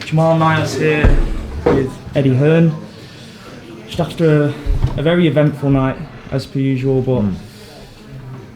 Jamal Niaz here with Eddie Hearn. Just after a very eventful night, as per usual, but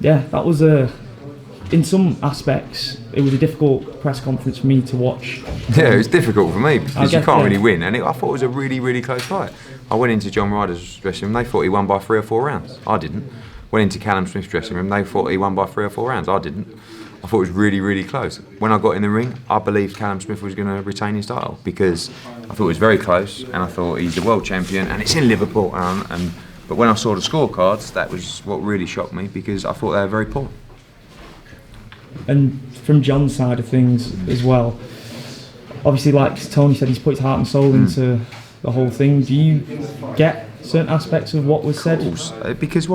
yeah, that was in some aspects, it was a difficult press conference for me to watch. Yeah, it was difficult for me because you can't really win, and I thought it was a really, really close fight. I went into John Ryder's dressing room, they thought he won by 3 or 4 rounds. I didn't. Went into Callum Smith's dressing room, they thought he won by 3 or 4 rounds. I didn't. I thought it was really, really close. When I got in the ring, I believed Callum Smith was going to retain his title because I thought it was very close, and I thought he's the world champion, and it's in Liverpool. But when I saw the scorecards, that was what really shocked me because I thought they were very poor. And from John's side of things as well, obviously, like Tony said, he's put his heart and soul into the whole thing. Do you get certain aspects of what was said? Of course, because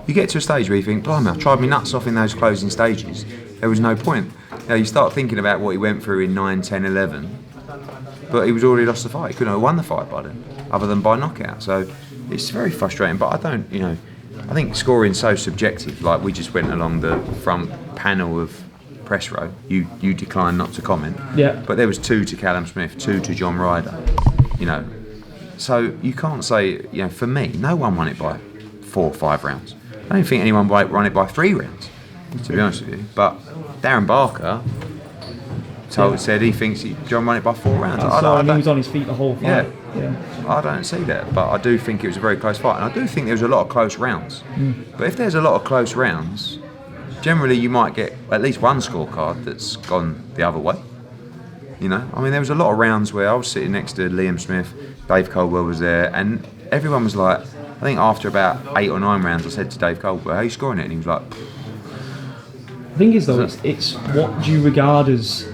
you get to a stage where you think, blimey, I tried my nuts off in those closing stages. There was no point. You start thinking about what he went through in 9, 10, 11, but he was already lost the fight. He couldn't have won the fight by then, other than by knockout. So it's very frustrating, but I think scoring's so subjective. Like, we just went along the front panel of press row. You declined not to comment. Yeah. But there was 2 to Callum Smith, 2 to John Ryder. So you can't say, for me, no one won it by 4 or 5 rounds. I don't think anyone won it by 3 rounds, to be honest with you. But Darren Barker said he thinks John won it by 4 rounds. He was on his feet the whole fight. Yeah. I don't see that, but I do think it was a very close fight, and I do think there was a lot of close rounds. But if there's a lot of close rounds, generally you might get at least one scorecard that's gone the other way. There was a lot of rounds where I was sitting next to Liam Smith, Dave Coldwell was there, and everyone was like, I think after about 8 or 9 rounds, I said to Dave Coldwell, "How are you scoring it?" And he was like, The thing is, though, it's what do you regard as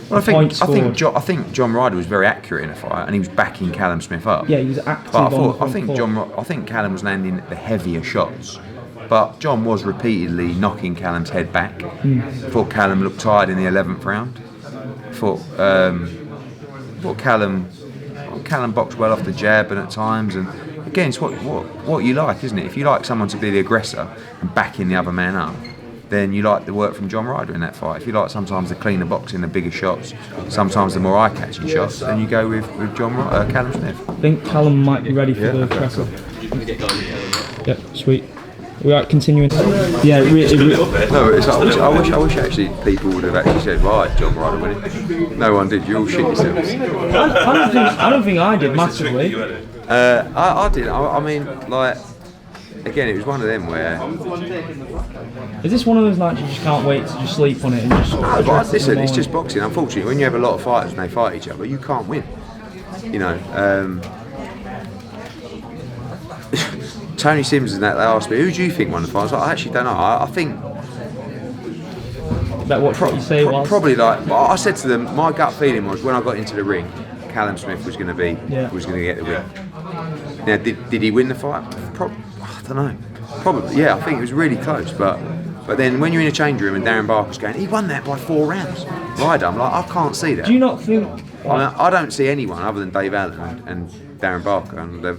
points scored? I think John Ryder was very accurate in the fight, and he was backing Callum Smith up. Yeah, he was active. But I think Callum was landing the heavier shots. But John was repeatedly knocking Callum's head back. I thought Callum looked tired in the 11th round. I thought Callum boxed well off the jab and at times. And again, it's what you like, isn't it? If you like someone to be the aggressor and backing the other man up, then you like the work from John Ryder in that fight. If you like sometimes the cleaner boxing, the bigger shots, sometimes the more eye-catching shots, then you go with Callum Smith. I think Callum might be ready for the presser. Yeah, sweet. We are continuing. Yeah, No, I wish actually people would have actually said, right, John Ryder winning. No one did. You all shit yourselves. I don't think I did massively. I did. Again, it was one of them where. Is this one of those nights you just can't wait to just sleep on it and just? Listen, it's just boxing. Unfortunately, when you have a lot of fighters and they fight each other, you can't win. Tony Sims and that, they asked me, who do you think won the fight? I was like, I actually don't know. I think that what you say was probably but I said to them, my gut feeling was when I got into the ring, Callum Smith was going to get the win. Now, did he win the fight? I don't know. Probably, yeah. I think it was really close, but then when you're in a change room and Darren Barker's going, he won that by 4 rounds. Ryder, I'm like, I can't see that. Do you not think? I don't see anyone other than Dave Allen and Darren Barker, and But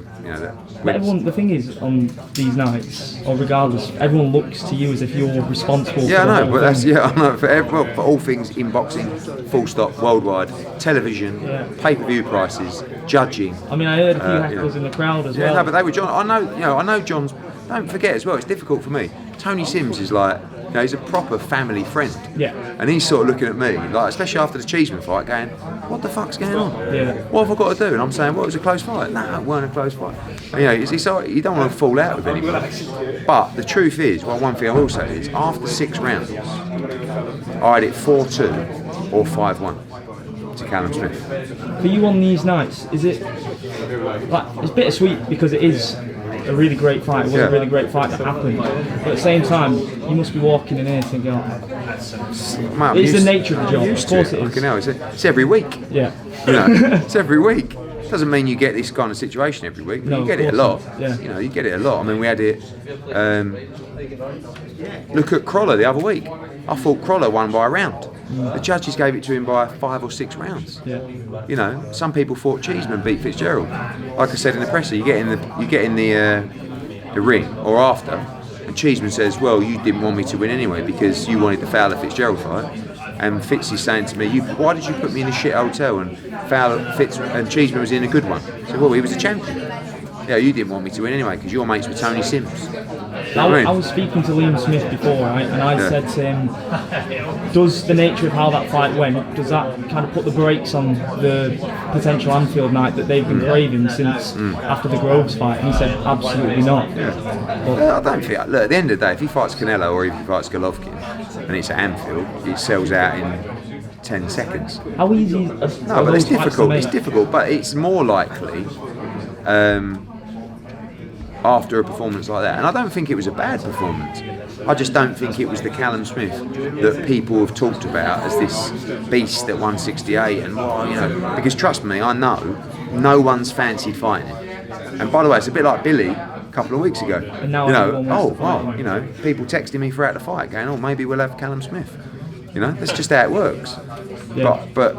everyone, the thing is, on these nights, or regardless, everyone looks to you as if you're responsible. Yeah, for I know, but that's I know for all things in boxing, full stop, worldwide, television, pay-per-view prices, judging. I mean, I heard a few hecklers in the crowd as well. Yeah, no, but they were John. I know John's. Don't forget as well, it's difficult for me. Tony Sims is like, he's a proper family friend. Yeah. And he's sort of looking at me, like, especially after the Cheeseman fight, going, what the fuck's going on? Yeah. What have I got to do? And I'm saying, well, it was a close fight. No, it weren't a close fight. And, it's all right, you don't want to fall out with anybody. But the truth is, one thing I will say is, after 6 rounds, I had it 4-2 or 5-1 to Callum Smith. For you on these nights, is it it's bittersweet because it is a really great fight. It was a really great fight that happened. But at the same time, you must be walking in here thinking, it's the nature of the job. Of course it is. It's every week. Yeah. It's every week. Doesn't mean you get this kind of situation every week, but no, you get it a lot. Yeah. You get it a lot. I mean, we had it. Look at Crawler the other week. I thought Crawler won by a round. The judges gave it to him by 5 or 6 rounds. Yeah. Some people thought Cheeseman beat Fitzgerald. Like I said in the presser, you get in the ring or after, and Cheeseman says, well, you didn't want me to win anyway because you wanted the Fowler Fitzgerald fight. And Fitz is saying to me, why did you put me in a shit hotel and Fitz and Cheeseman was in a good one? I said, well, he was a champion. Yeah, you didn't want me to win anyway because your mates were Tony Sims. I was speaking to Liam Smith before, right, and I said to him, does the nature of how that fight went, does that kind of put the brakes on the potential Anfield night that they've been craving since after the Groves fight? And he said, absolutely not. I don't think, look, at the end of the day, if he fights Canelo or if he fights Golovkin and it's at Anfield, it sells out in 10 seconds. How easy No, but it's difficult. It's difficult, but it's more likely after a performance like that. And I don't think it was a bad performance. I just don't think it was the Callum Smith that people have talked about as this beast at 168. And because trust me, I know no one's fancied fighting him. And by the way, it's a bit like Billy a couple of weeks ago. And now people texting me throughout the fight, going, "Oh, maybe we'll have Callum Smith." That's just how it works. Yeah. But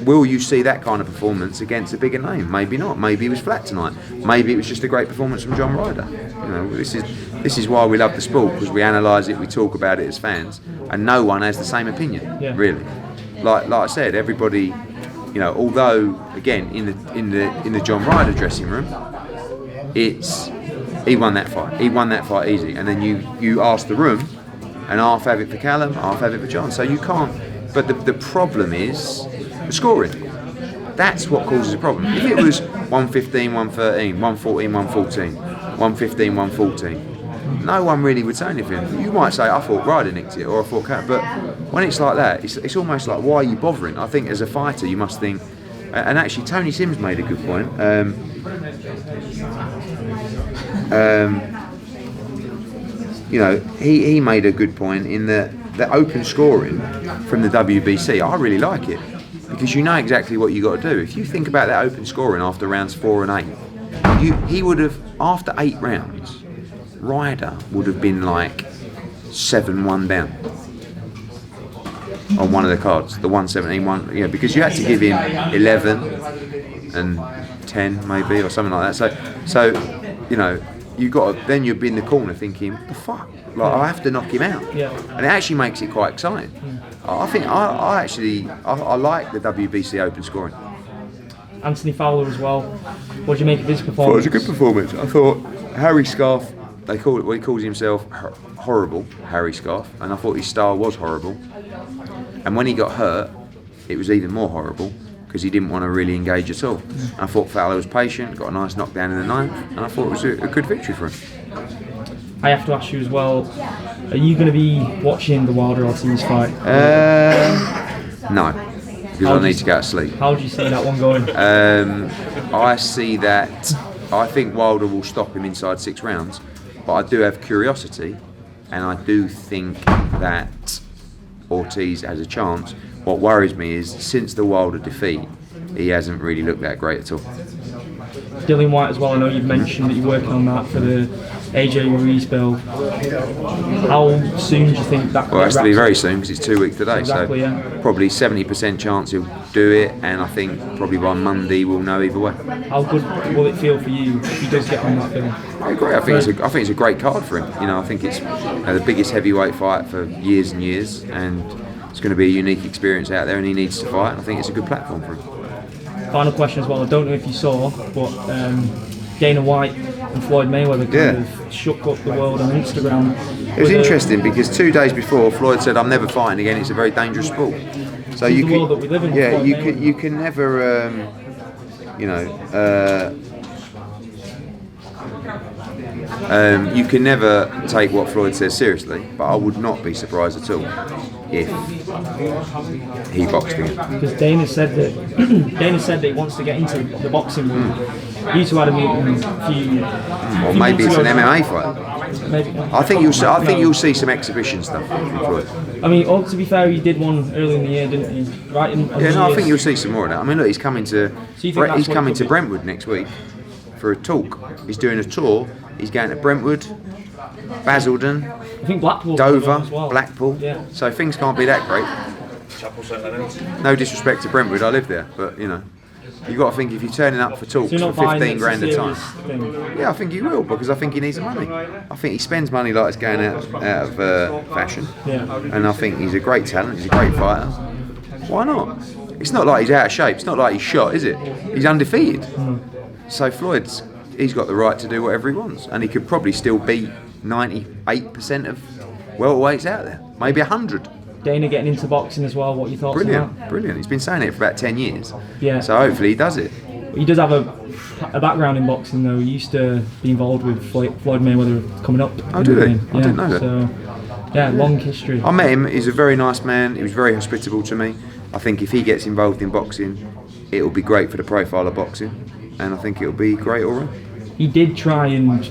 will you see that kind of performance against a bigger name? Maybe not. Maybe he was flat tonight. Maybe it was just a great performance from John Ryder. This is why we love the sport, because we analyse it, we talk about it as fans, and no one has the same opinion. Yeah. Really. Like I said, everybody. Although again in the John Ryder dressing room, he won that fight. He won that fight easy, and then you ask the room, and half have it for Callum, half have it for John. So you can't. But the problem is the scoring. That's what causes a problem. If it was 115, 113, 114, 114, 115, 114, no one really would say anything. You might say, I thought Ryder nicked it, or I thought Callum. But when it's like that, it's almost like, why are you bothering? I think as a fighter, you must think. And actually, Tony Sims made a good point. He made a good point in the open scoring from the WBC. I really like it because you know exactly what you got to do. If you think about that open scoring after rounds 4 and 8, he would have, after 8 rounds, Ryder would have been like 7-1 down on one of the cards, the 117 one, because you had to give him 11 and 10 maybe or something like that. So you got to, then you'd be in the corner thinking, the fuck, like I have to knock him out. Yeah. And it actually makes it quite exciting. I think I like the WBC open scoring. Anthony Fowler as well. What do you make of his I performance? thought it was a good performance. I thought Harry Scarf, he calls himself horrible, Harry Scarf, and I thought his style was horrible. And when he got hurt, it was even more horrible because he didn't want to really engage at all. And I thought Fowler was patient, got a nice knockdown in the 9th, and I thought it was a good victory for him. I have to ask you as well, are you going to be watching the Wilder Ortiz fight? No, because I need to go to sleep. How do you see that one going? I see that, I think Wilder will stop him inside 6 rounds, but I do have curiosity, and I do think that Ortiz has a chance. What worries me is, since the Wilder defeat, he hasn't really looked that great at all. Dillian White as well, I know you've mentioned that you're working on that for the AJ Ruiz bill. How soon do you think that? Well, it has to be very soon because it's 2 weeks today. Exactly, so yeah. Probably 70% chance he'll do it, and I think probably by Monday we'll know either way. How good will it feel for you if he does get on that bill? I agree. I think it's a great card for him. I think it's the biggest heavyweight fight for years and years, and it's going to be a unique experience out there, and he needs to fight. I think it's a good platform for him. Final question as well. I don't know if you saw, but Dana White and Floyd Mayweather kind of shook up the world on Instagram. It was interesting because 2 days before, Floyd said, "I'm never fighting again. It's a very dangerous sport." So the world that we live in. you can never, you can never take what Floyd says seriously. But I would not be surprised at all if he boxed again. Because Dana said that he wants to get into the boxing room. You two had a meeting a few. Or maybe it's an MMA fight. Maybe. I think you'll see some exhibition stuff from Floyd. I mean, to be fair, he did one early in the year, didn't he? Right. I think you'll see some more of that. I mean, look, he's coming to Brentwood next week for a talk. He's doing a tour. He's going to Brentwood, Basildon, I think Blackpool, Dover, as well. Blackpool. Yeah. So things can't be that great. No disrespect to Brentwood, I live there, but You've got to think if you're turning up for talks So you're for not 15 grand a time. thing. Yeah, I think he will, because I think he needs the money. I think he spends money like it's going out of fashion. Yeah. And I think he's a great talent, he's a great fighter. Why not? It's not like he's out of shape, it's not like he's shot, is it? He's undefeated. So he's got the right to do whatever he wants. And he could probably still beat 98% of welterweights out there. Maybe 100. Dana getting into boxing as well, what are your thoughts on that? Brilliant. He's been saying it for about 10 years. Yeah. So hopefully he does it. He does have a background in boxing though. He used to be involved with Floyd Mayweather coming up. Oh, did he? I didn't know that. So, yeah, long history. I met him, he's a very nice man, he was very hospitable to me. I think if he gets involved in boxing, it'll be great for the profile of boxing, and I think it'll be great all right. He did try and,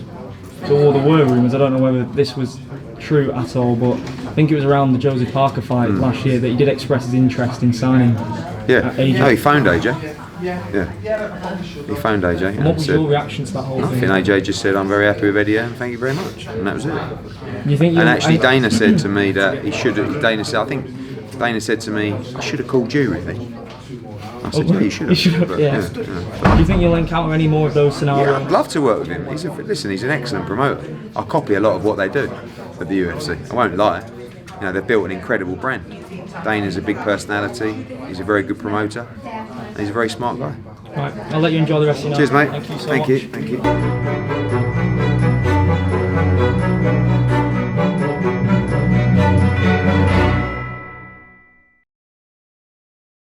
so there were rumours, I don't know whether this was true at all, but I think it was around the Josie Parker fight last year that he did express his interest in signing AJ. No, he phoned AJ. Yeah. He phoned AJ. And what was your reaction to that whole thing? AJ just said, I'm very happy with Eddie Hearn, thank you very much. And that was it. You think and actually Dana said to me that he should have, Dana said to me, I should have called you, really. I said, yeah, you should have. Yeah. Do you think you'll encounter any more of those scenarios? Yeah, I'd love to work with him. He's an excellent promoter. I copy a lot of what they do at the UFC. I won't lie. You know, they've built an incredible brand. Dana's a big personality. He's a very good promoter. And he's a very smart guy. Right, I'll let you enjoy the rest of your night. Cheers, mate. Thank you so much. Thank you.